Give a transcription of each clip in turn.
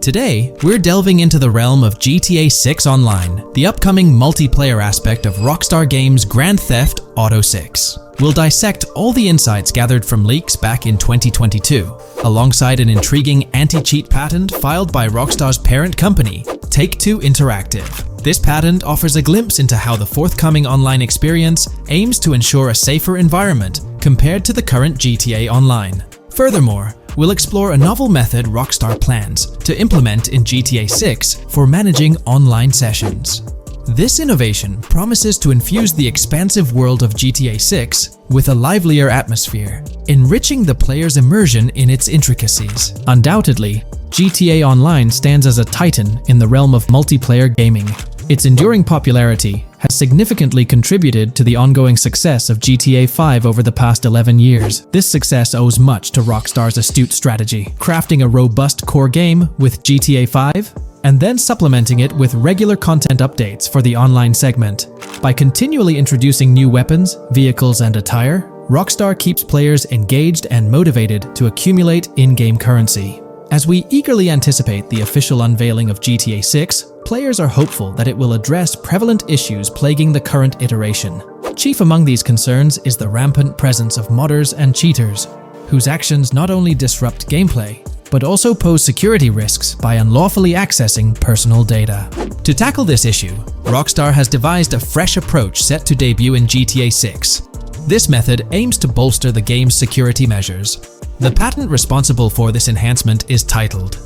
Today, we're delving into the realm of GTA 6 Online, the upcoming multiplayer aspect of Rockstar Games' Grand Theft Auto 6. We'll dissect all the insights gathered from leaks back in 2022, alongside an intriguing anti-cheat patent filed by Rockstar's parent company, Take-Two Interactive. This patent offers a glimpse into how the forthcoming online experience aims to ensure a safer environment compared to the current GTA Online. Furthermore, we'll explore a novel method Rockstar plans to implement in GTA 6 for managing online sessions. This innovation promises to infuse the expansive world of GTA 6 with a livelier atmosphere, enriching the player's immersion in its intricacies. Undoubtedly, GTA Online stands as a titan in the realm of multiplayer gaming. Its enduring popularity has significantly contributed to the ongoing success of GTA 5 over the past 11 years. This success owes much to Rockstar's astute strategy, crafting a robust core game with GTA 5 and then supplementing it with regular content updates for the online segment. By continually introducing new weapons, vehicles, and attire, Rockstar keeps players engaged and motivated to accumulate in-game currency. As we eagerly anticipate the official unveiling of GTA 6, players are hopeful that it will address prevalent issues plaguing the current iteration. Chief among these concerns is the rampant presence of modders and cheaters, whose actions not only disrupt gameplay, but also pose security risks by unlawfully accessing personal data. To tackle this issue, Rockstar has devised a fresh approach set to debut in GTA 6. This method aims to bolster the game's security measures. The patent responsible for this enhancement is titled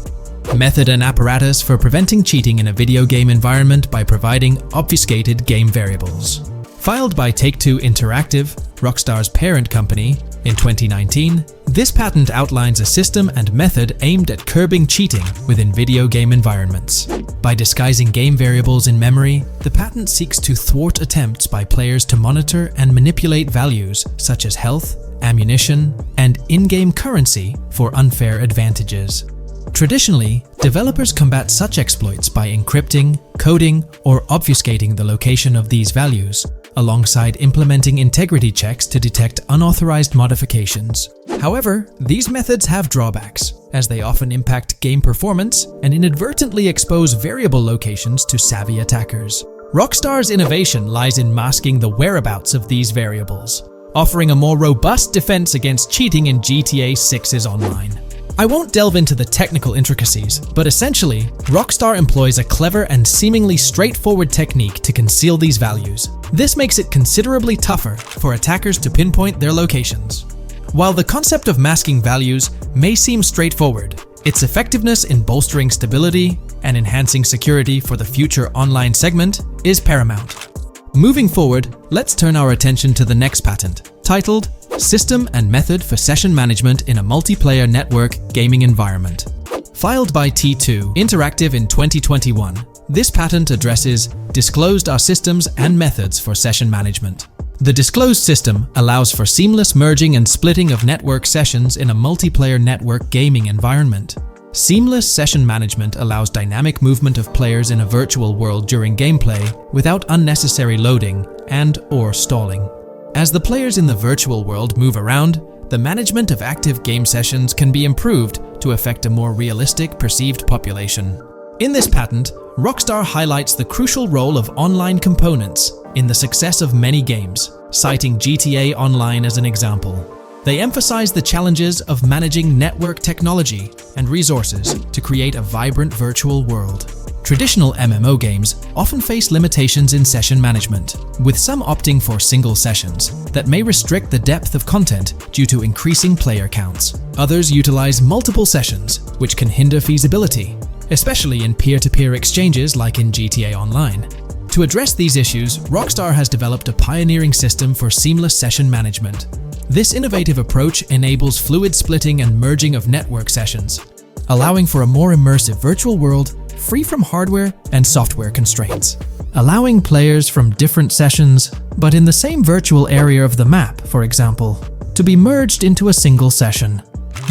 Method and Apparatus for Preventing Cheating in a Video Game Environment by Providing Obfuscated Game Variables. Filed by Take-Two Interactive, Rockstar's parent company, in 2019, this patent outlines a system and method aimed at curbing cheating within video game environments. By disguising game variables in memory, the patent seeks to thwart attempts by players to monitor and manipulate values such as health, ammunition, and in-game currency for unfair advantages. Traditionally, developers combat such exploits by encrypting, coding, or obfuscating the location of these values, alongside implementing integrity checks to detect unauthorized modifications. However, these methods have drawbacks, as they often impact game performance and inadvertently expose variable locations to savvy attackers. Rockstar's innovation lies in masking the whereabouts of these variables, offering a more robust defense against cheating in GTA 6's online. I won't delve into the technical intricacies, but essentially, Rockstar employs a clever and seemingly straightforward technique to conceal these values. This makes it considerably tougher for attackers to pinpoint their locations. While the concept of masking values may seem straightforward, its effectiveness in bolstering stability and enhancing security for the future online segment is paramount. Moving forward, let's turn our attention to the next patent, titled System and Method for Session Management in a Multiplayer Network Gaming Environment. Filed by T2 Interactive in 2021, this patent addresses disclosed are systems and methods for session management. The disclosed system allows for seamless merging and splitting of network sessions in a multiplayer network gaming environment. Seamless session management allows dynamic movement of players in a virtual world during gameplay without unnecessary loading and/or stalling. As the players in the virtual world move around, the management of active game sessions can be improved to affect a more realistic perceived population. In this patent, Rockstar highlights the crucial role of online components in the success of many games, citing GTA Online as an example. They emphasize the challenges of managing network technology and resources to create a vibrant virtual world. Traditional MMO games often face limitations in session management, with some opting for single sessions that may restrict the depth of content due to increasing player counts. Others utilize multiple sessions, which can hinder feasibility, especially in peer-to-peer exchanges like in GTA Online. To address these issues, Rockstar has developed a pioneering system for seamless session management. This innovative approach enables fluid splitting and merging of network sessions, allowing for a more immersive virtual world free from hardware and software constraints. Allowing players from different sessions, but in the same virtual area of the map, for example, to be merged into a single session.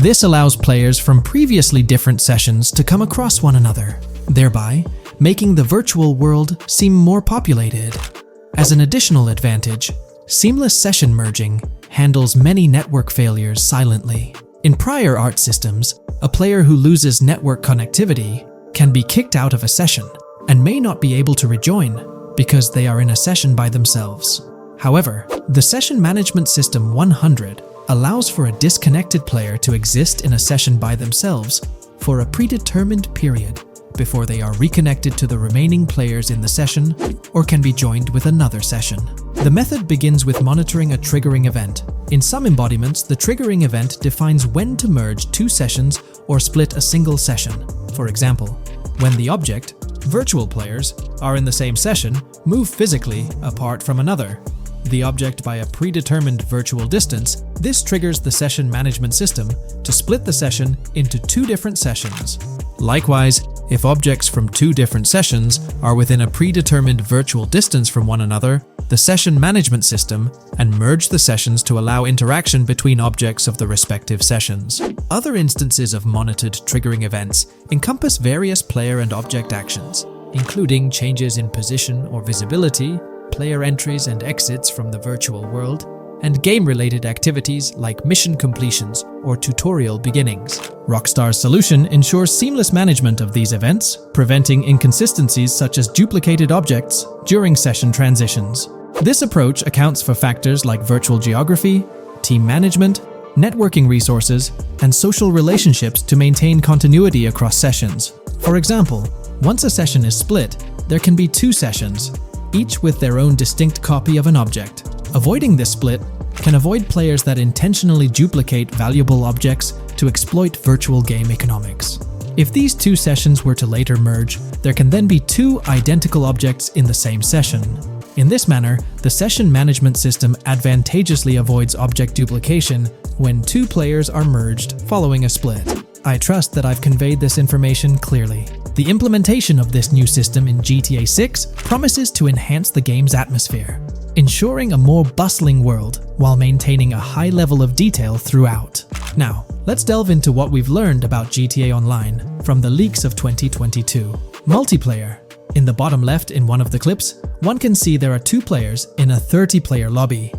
This allows players from previously different sessions to come across one another, thereby making the virtual world seem more populated. As an additional advantage, seamless session merging handles many network failures silently. In prior art systems, a player who loses network connectivity can be kicked out of a session and may not be able to rejoin because they are in a session by themselves. However, the Session Management System 100 allows for a disconnected player to exist in a session by themselves for a predetermined period before they are reconnected to the remaining players in the session or can be joined with another session. The method begins with monitoring a triggering event. In some embodiments, the triggering event defines when to merge two sessions or split a single session. For example, when the object, virtual players, are in the same session, move physically apart from another, the object by a predetermined virtual distance, this triggers the session management system to split the session into two different sessions. Likewise, if objects from two different sessions are within a predetermined virtual distance from one another, the session management system and merge the sessions to allow interaction between objects of the respective sessions. Other instances of monitored triggering events encompass various player and object actions, including changes in position or visibility, player entries and exits from the virtual world, and game-related activities like mission completions or tutorial beginnings. Rockstar's solution ensures seamless management of these events, preventing inconsistencies such as duplicated objects during session transitions. This approach accounts for factors like virtual geography, team management, networking resources, and social relationships to maintain continuity across sessions. For example, once a session is split, there can be two sessions, each with their own distinct copy of an object. Avoiding this split can avoid players that intentionally duplicate valuable objects to exploit virtual game economics. If these two sessions were to later merge, there can then be two identical objects in the same session. In this manner, the session management system advantageously avoids object duplication when two players are merged following a split. I trust that I've conveyed this information clearly. The implementation of this new system in GTA 6 promises to enhance the game's atmosphere, ensuring a more bustling world while maintaining a high level of detail throughout. Now, let's delve into what we've learned about GTA Online from the leaks of 2022. Multiplayer. In the bottom left in one of the clips, one can see there are two players in a 30-player lobby.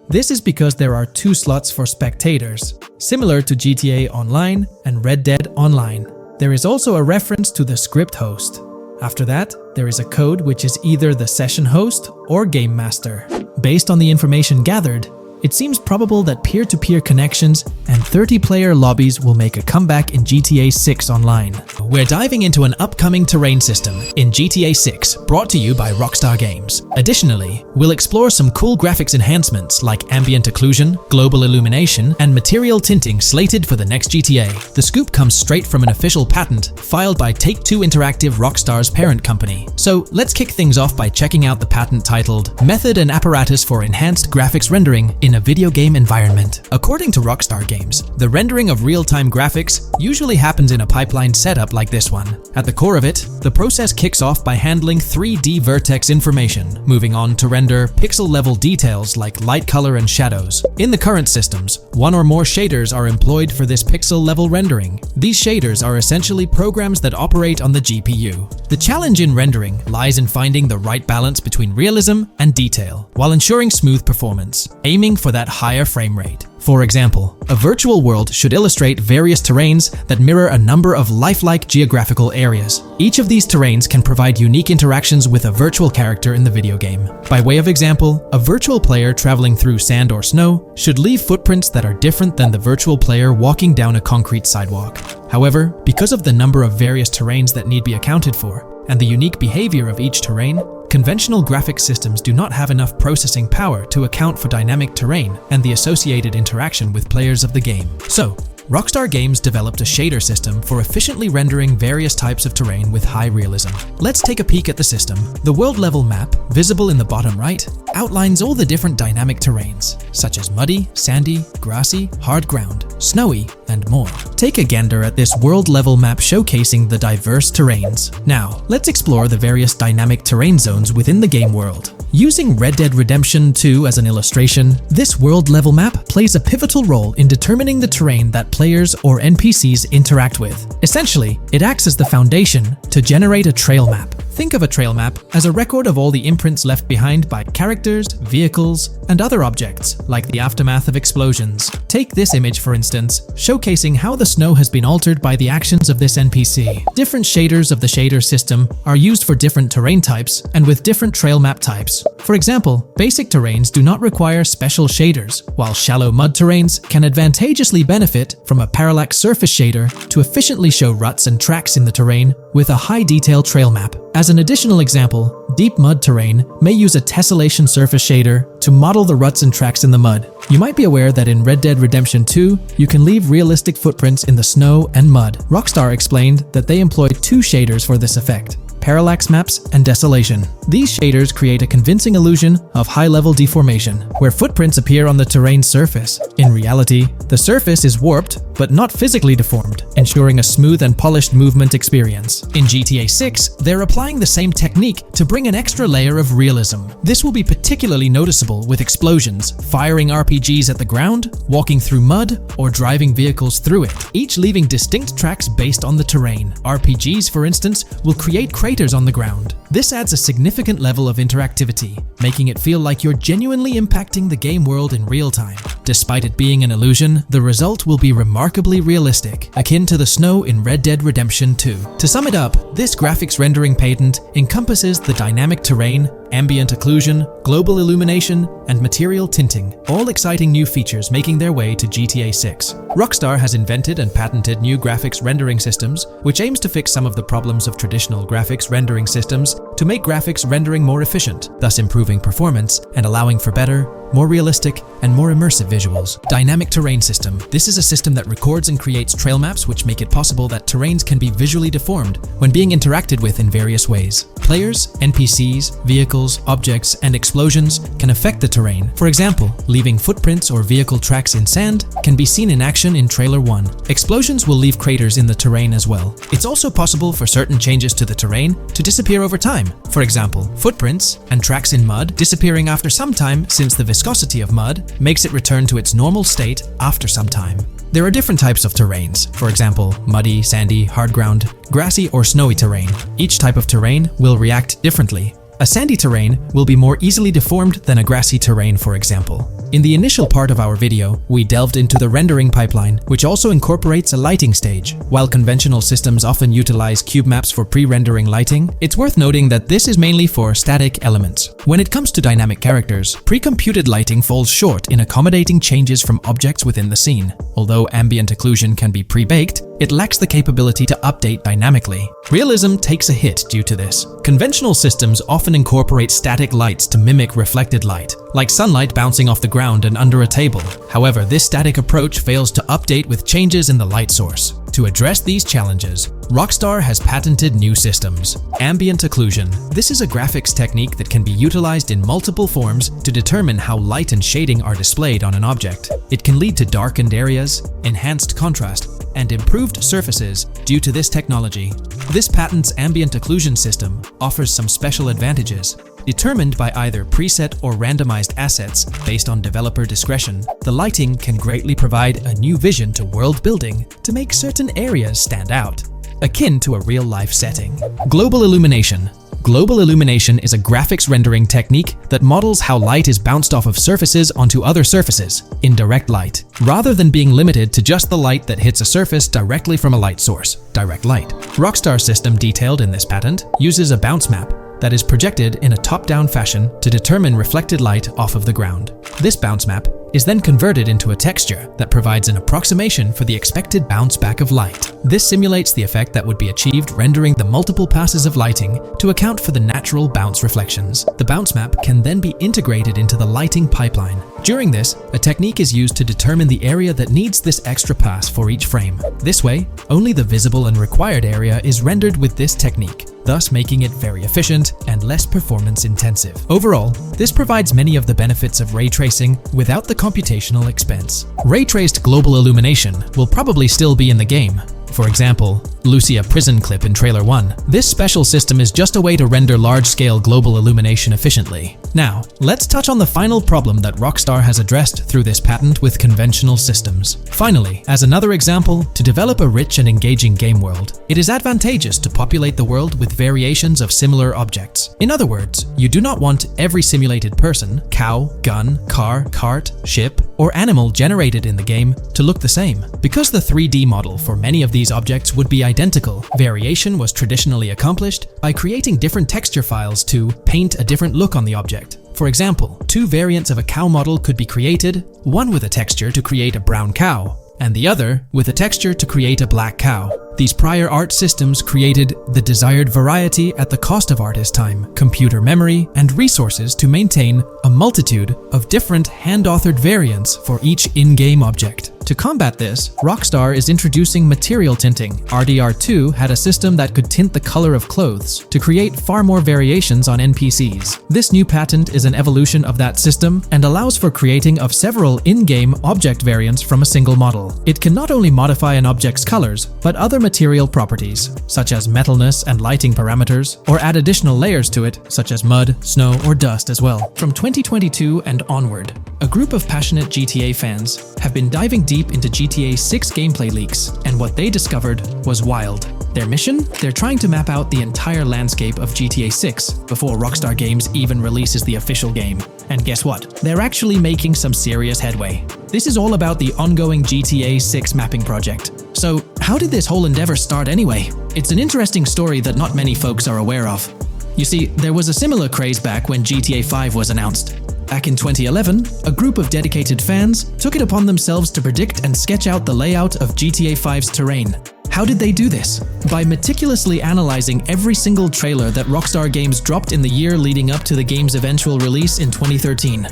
This is because there are two slots for spectators, similar to GTA Online and Red Dead Online. There is also a reference to the script host. After that, there is a code which is either the session host or game master. Based on the information gathered, it seems probable that peer-to-peer connections and 30-player lobbies will make a comeback in GTA 6 Online. We're diving into an upcoming terrain system in GTA 6, brought to you by Rockstar Games. Additionally, we'll explore some cool graphics enhancements like ambient occlusion, global illumination, and material tinting slated for the next GTA. The scoop comes straight from an official patent filed by Take-Two Interactive, Rockstar's parent company. So let's kick things off by checking out the patent titled Method and Apparatus for Enhanced Graphics Rendering in a Video Game Environment. According to Rockstar Games, the rendering of real-time graphics usually happens in a pipeline setup like this one. At the core of it, the process kicks off by handling 3D vertex information, moving on to render pixel-level details like light color and shadows. In the current systems, one or more shaders are employed for this pixel-level rendering. These shaders are essentially programs that operate on the GPU. The challenge in rendering lies in finding the right balance between realism and detail, while ensuring smooth performance, aiming for that higher frame rate. For example, a virtual world should illustrate various terrains that mirror a number of lifelike geographical areas. Each of these terrains can provide unique interactions with a virtual character in the video game. By way of example, a virtual player traveling through sand or snow should leave footprints that are different than the virtual player walking down a concrete sidewalk. However, because of the number of various terrains that need be accounted for, and the unique behavior of each terrain, conventional graphics systems do not have enough processing power to account for dynamic terrain and the associated interaction with players of the game. So, Rockstar Games developed a shader system for efficiently rendering various types of terrain with high realism. Let's take a peek at the system. The world level map, visible in the bottom right, outlines all the different dynamic terrains, such as muddy, sandy, grassy, hard ground, snowy, and more. Take a gander at this world level map showcasing the diverse terrains. Now, let's explore the various dynamic terrain zones within the game world. Using Red Dead Redemption 2 as an illustration, this world level map plays a pivotal role in determining the terrain that players or NPCs interact with. Essentially, it acts as the foundation to generate a trail map. Think of a trail map as a record of all the imprints left behind by characters, vehicles, and other objects, like the aftermath of explosions. Take this image for instance, showcasing how the snow has been altered by the actions of this NPC. Different shaders of the shader system are used for different terrain types and with different trail map types. For example, basic terrains do not require special shaders, while shallow mud terrains can advantageously benefit from a parallax surface shader to efficiently show ruts and tracks in the terrain with a high-detail trail map. As an additional example, deep mud terrain may use a tessellation surface shader to model the ruts and tracks in the mud. You might be aware that in Red Dead Redemption 2, you can leave realistic footprints in the snow and mud. Rockstar explained that they employed two shaders for this effect: parallax maps and desolation. These shaders create a convincing illusion of high-level deformation, where footprints appear on the terrain's surface. In reality, the surface is warped but not physically deformed, ensuring a smooth and polished movement experience. In GTA 6, they're applying the same technique to bring an extra layer of realism. This will be particularly noticeable with explosions, firing RPGs at the ground, walking through mud, or driving vehicles through it, each leaving distinct tracks based on the terrain. RPGs, for instance, will create craters on the ground. This adds a significant level of interactivity, making it feel like you're genuinely impacting the game world in real time. Despite it being an illusion, the result will be remarkably realistic, akin to the snow in Red Dead Redemption 2. To sum it up, this graphics rendering patent encompasses the dynamic terrain, ambient occlusion, global illumination, and material tinting, all exciting new features making their way to GTA 6. Rockstar has invented and patented new graphics rendering systems, which aims to fix some of the problems of traditional graphics rendering systems to make graphics rendering more efficient, thus improving performance and allowing for better, more realistic, and more immersive visuals. Dynamic terrain system. This is a system that records and creates trail maps which make it possible that terrains can be visually deformed when being interacted with in various ways. Players, NPCs, vehicles, objects, and explosions can affect the terrain. For example, leaving footprints or vehicle tracks in sand can be seen in action in Trailer 1. Explosions will leave craters in the terrain as well. It's also possible for certain changes to the terrain to disappear over time. For example, footprints and tracks in mud disappearing after some time, since the viscosity of mud makes it return to its normal state after some time. There are different types of terrains, for example, muddy, sandy, hard ground, grassy, or snowy terrain. Each type of terrain will react differently. A sandy terrain will be more easily deformed than a grassy terrain, for example. In the initial part of our video, we delved into the rendering pipeline, which also incorporates a lighting stage. While conventional systems often utilize cube maps for pre-rendering lighting, it's worth noting that this is mainly for static elements. When it comes to dynamic characters, pre-computed lighting falls short in accommodating changes from objects within the scene. Although ambient occlusion can be pre-baked, it lacks the capability to update dynamically. Realism takes a hit due to this. Conventional systems often incorporate static lights to mimic reflected light, like sunlight bouncing off the ground and under a table. However, this static approach fails to update with changes in the light source. To address these challenges, Rockstar has patented new systems. Ambient occlusion. This is a graphics technique that can be utilized in multiple forms to determine how light and shading are displayed on an object. It can lead to darkened areas, enhanced contrast, and improved surfaces due to this technology. This patent's ambient occlusion system offers some special advantages. Determined by either preset or randomized assets based on developer discretion, the lighting can greatly provide a new vision to world building to make certain areas stand out, akin to a real-life setting. Global illumination. Global illumination is a graphics rendering technique that models how light is bounced off of surfaces onto other surfaces in direct light, rather than being limited to just the light that hits a surface directly from a light source, direct light. Rockstar's system detailed in this patent uses a bounce map that is projected in a top-down fashion to determine reflected light off of the ground. This bounce map is then converted into a texture that provides an approximation for the expected bounce back of light. This simulates the effect that would be achieved rendering the multiple passes of lighting to account for the natural bounce reflections. The bounce map can then be integrated into the lighting pipeline. During this, a technique is used to determine the area that needs this extra pass for each frame. This way, only the visible and required area is rendered with this technique, thus making it very efficient and less performance intensive. Overall, this provides many of the benefits of ray tracing without the computational expense. Ray-traced global illumination will probably still be in the game, For example, Lucia prison clip in Trailer 1. This special system is just a way to render large-scale global illumination efficiently. Now, let's touch on the final problem that Rockstar has addressed through this patent with conventional systems. Finally, as another example, to develop a rich and engaging game world, it is advantageous to populate the world with variations of similar objects. In other words, you do not want every simulated person, cow, gun, car, cart, ship, or animal generated in the game to look the same. Because the 3D model for many of these objects would be identical, variation was traditionally accomplished by creating different texture files to paint a different look on the object. For example, two variants of a cow model could be created, one with a texture to create a brown cow, and the other with a texture to create a black cow. These prior art systems created the desired variety at the cost of artist time, computer memory, and resources to maintain a multitude of different hand-authored variants for each in-game object. To combat this, Rockstar is introducing material tinting. RDR2 had a system that could tint the color of clothes to create far more variations on NPCs. This new patent is an evolution of that system and allows for creating of several in-game object variants from a single model. It can not only modify an object's colors, but other material properties, such as metalness and lighting parameters, or add additional layers to it, such as mud, snow, or dust as well. From 2022 and onward, a group of passionate GTA fans have been diving deep into GTA 6 gameplay leaks, and what they discovered was wild. Their mission? They're trying to map out the entire landscape of GTA 6 before Rockstar Games even releases the official game. And guess what? They're actually making some serious headway. This is all about the ongoing GTA 6 mapping project. So, how did this whole endeavor start anyway? It's an interesting story that not many folks are aware of. You see, there was a similar craze back when GTA 5 was announced. Back in 2011, a group of dedicated fans took it upon themselves to predict and sketch out the layout of GTA 5's terrain. How did they do this? By meticulously analyzing every single trailer that Rockstar Games dropped in the year leading up to the game's eventual release in 2013.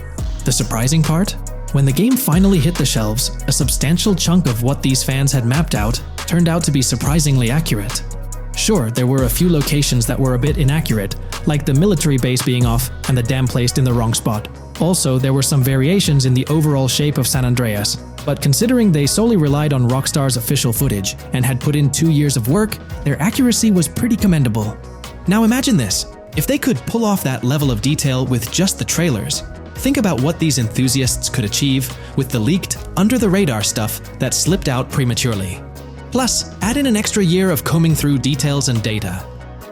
The surprising part? When the game finally hit the shelves, a substantial chunk of what these fans had mapped out turned out to be surprisingly accurate. Sure, there were a few locations that were a bit inaccurate, like the military base being off and the dam placed in the wrong spot. Also, there were some variations in the overall shape of San Andreas, but considering they solely relied on Rockstar's official footage and had put in 2 years of work, their accuracy was pretty commendable. Now imagine this, if they could pull off that level of detail with just the trailers, think about what these enthusiasts could achieve with the leaked, under-the-radar stuff that slipped out prematurely. Plus, add in an extra year of combing through details and data.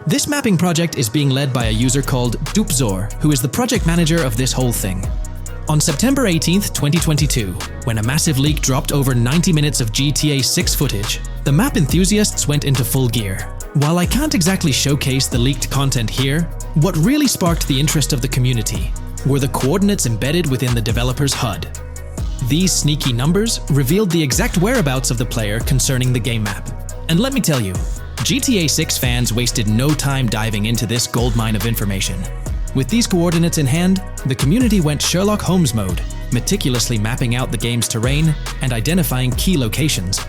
This mapping project is being led by a user called Dupzor, who is the project manager of this whole thing. On September 18th, 2022, when a massive leak dropped over 90 minutes of GTA 6 footage, the map enthusiasts went into full gear. While I can't exactly showcase the leaked content here, what really sparked the interest of the community were the coordinates embedded within the developer's HUD. These sneaky numbers revealed the exact whereabouts of the player concerning the game map. And let me tell you, GTA 6 fans wasted no time diving into this goldmine of information. With these coordinates in hand, the community went Sherlock Holmes mode, meticulously mapping out the game's terrain and identifying key locations.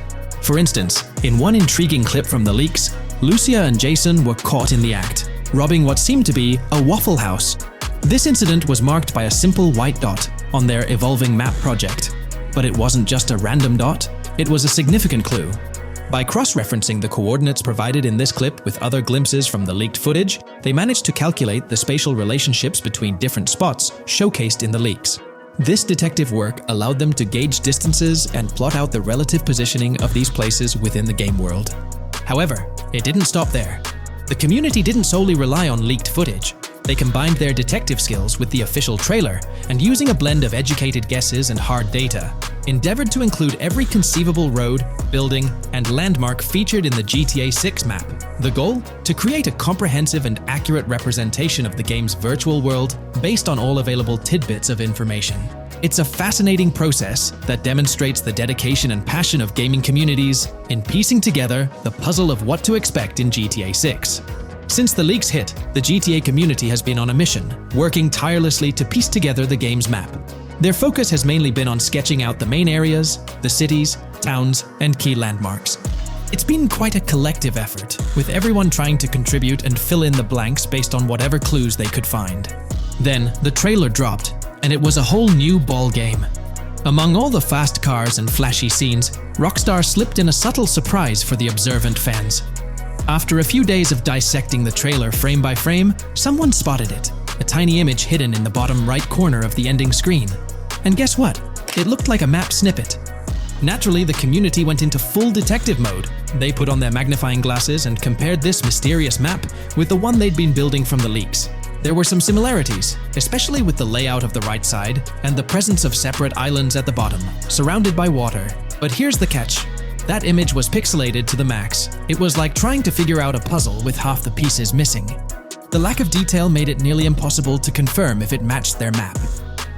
For instance, in one intriguing clip from the leaks, Lucia and Jason were caught in the act, robbing what seemed to be a Waffle House. This incident was marked by a simple white dot on their evolving map project. But it wasn't just a random dot, it was a significant clue. By cross-referencing the coordinates provided in this clip with other glimpses from the leaked footage, they managed to calculate the spatial relationships between different spots showcased in the leaks. This detective work allowed them to gauge distances and plot out the relative positioning of these places within the game world. However, it didn't stop there. The community didn't solely rely on leaked footage. They combined their detective skills with the official trailer and, using a blend of educated guesses and hard data, endeavored to include every conceivable road, building, and landmark featured in the GTA 6 map. The goal? To create a comprehensive and accurate representation of the game's virtual world based on all available tidbits of information. It's a fascinating process that demonstrates the dedication and passion of gaming communities in piecing together the puzzle of what to expect in GTA 6. Since the leaks hit, the GTA community has been on a mission, working tirelessly to piece together the game's map. Their focus has mainly been on sketching out the main areas, the cities, towns, and key landmarks. It's been quite a collective effort, with everyone trying to contribute and fill in the blanks based on whatever clues they could find. Then, the trailer dropped, and it was a whole new ball game. Among all the fast cars and flashy scenes, Rockstar slipped in a subtle surprise for the observant fans. After a few days of dissecting the trailer frame by frame, someone spotted it, a tiny image hidden in the bottom right corner of the ending screen. And guess what? It looked like a map snippet. Naturally, the community went into full detective mode. They put on their magnifying glasses and compared this mysterious map with the one they'd been building from the leaks. There were some similarities, especially with the layout of the right side and the presence of separate islands at the bottom, surrounded by water. But here's the catch. That image was pixelated to the max. It was like trying to figure out a puzzle with half the pieces missing. The lack of detail made it nearly impossible to confirm if it matched their map.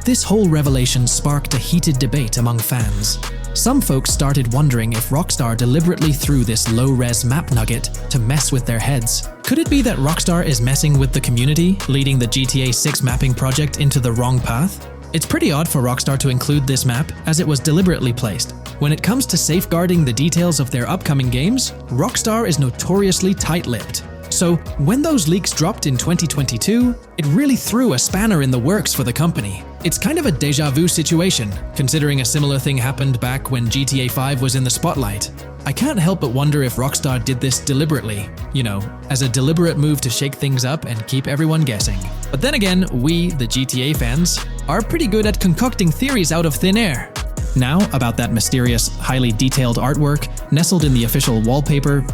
This whole revelation sparked a heated debate among fans. Some folks started wondering if Rockstar deliberately threw this low-res map nugget to mess with their heads. Could it be that Rockstar is messing with the community, leading the GTA 6 mapping project into the wrong path? It's pretty odd for Rockstar to include this map, as it was deliberately placed. When it comes to safeguarding the details of their upcoming games, Rockstar is notoriously tight-lipped. So, when those leaks dropped in 2022, it really threw a spanner in the works for the company. It's kind of a déjà vu situation, considering a similar thing happened back when GTA 5 was in the spotlight. I can't help but wonder if Rockstar did this deliberately, as a deliberate move to shake things up and keep everyone guessing. But then again, we, the GTA fans, are pretty good at concocting theories out of thin air. Now, about that mysterious, highly detailed artwork nestled in the official wallpaper,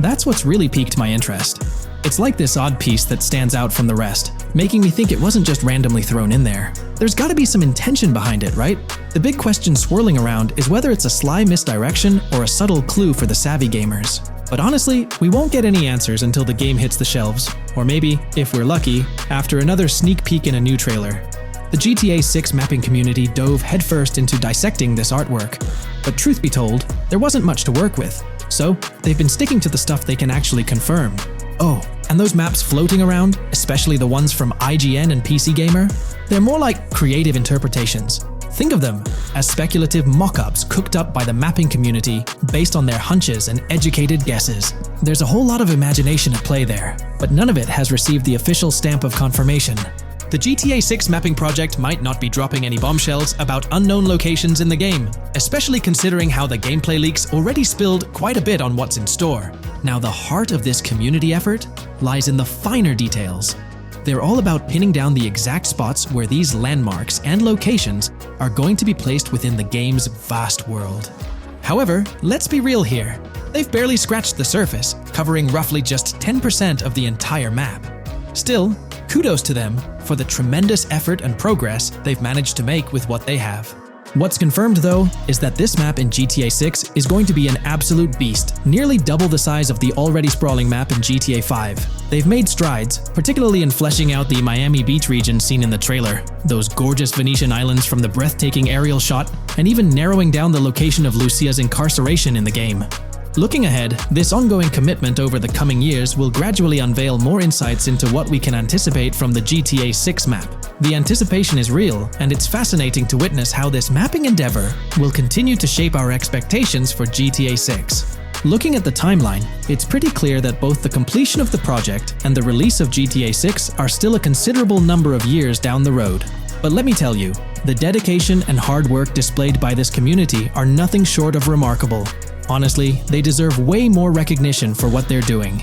that's what's really piqued my interest. It's like this odd piece that stands out from the rest, making me think it wasn't just randomly thrown in there. There's gotta be some intention behind it, right? The big question swirling around is whether it's a sly misdirection or a subtle clue for the savvy gamers. But honestly, we won't get any answers until the game hits the shelves, or maybe, if we're lucky, after another sneak peek in a new trailer. The GTA 6 mapping community dove headfirst into dissecting this artwork, but truth be told, there wasn't much to work with. So, they've been sticking to the stuff they can actually confirm. Oh, and those maps floating around, especially the ones from IGN and PC Gamer, they're more like creative interpretations. Think of them as speculative mock-ups cooked up by the mapping community based on their hunches and educated guesses. There's a whole lot of imagination at play there, but none of it has received the official stamp of confirmation. The GTA 6 mapping project might not be dropping any bombshells about unknown locations in the game, especially considering how the gameplay leaks already spilled quite a bit on what's in store. Now, the heart of this community effort lies in the finer details. They're all about pinning down the exact spots where these landmarks and locations are going to be placed within the game's vast world. However, let's be real here. They've barely scratched the surface, covering roughly just 10% of the entire map. Still, kudos to them for the tremendous effort and progress they've managed to make with what they have. What's confirmed, though, is that this map in GTA 6 is going to be an absolute beast, nearly double the size of the already sprawling map in GTA 5. They've made strides, particularly in fleshing out the Miami Beach region seen in the trailer, those gorgeous Venetian islands from the breathtaking aerial shot, and even narrowing down the location of Lucia's incarceration in the game. Looking ahead, this ongoing commitment over the coming years will gradually unveil more insights into what we can anticipate from the GTA 6 map. The anticipation is real, and it's fascinating to witness how this mapping endeavor will continue to shape our expectations for GTA 6. Looking at the timeline, it's pretty clear that both the completion of the project and the release of GTA 6 are still a considerable number of years down the road. But let me tell you, the dedication and hard work displayed by this community are nothing short of remarkable. Honestly, they deserve way more recognition for what they're doing.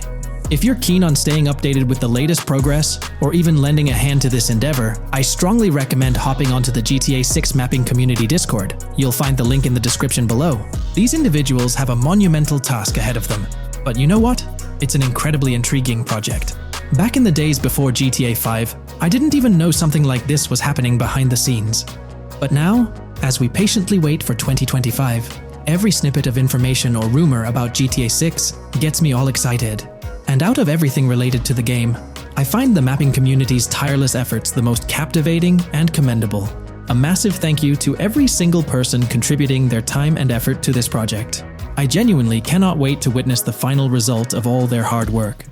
If you're keen on staying updated with the latest progress, or even lending a hand to this endeavor, I strongly recommend hopping onto the GTA 6 mapping community Discord. You'll find the link in the description below. These individuals have a monumental task ahead of them. But you know what? It's an incredibly intriguing project. Back in the days before GTA 5, I didn't even know something like this was happening behind the scenes. But now, as we patiently wait for 2025, every snippet of information or rumor about GTA 6 gets me all excited. And out of everything related to the game, I find the mapping community's tireless efforts the most captivating and commendable. A massive thank you to every single person contributing their time and effort to this project. I genuinely cannot wait to witness the final result of all their hard work.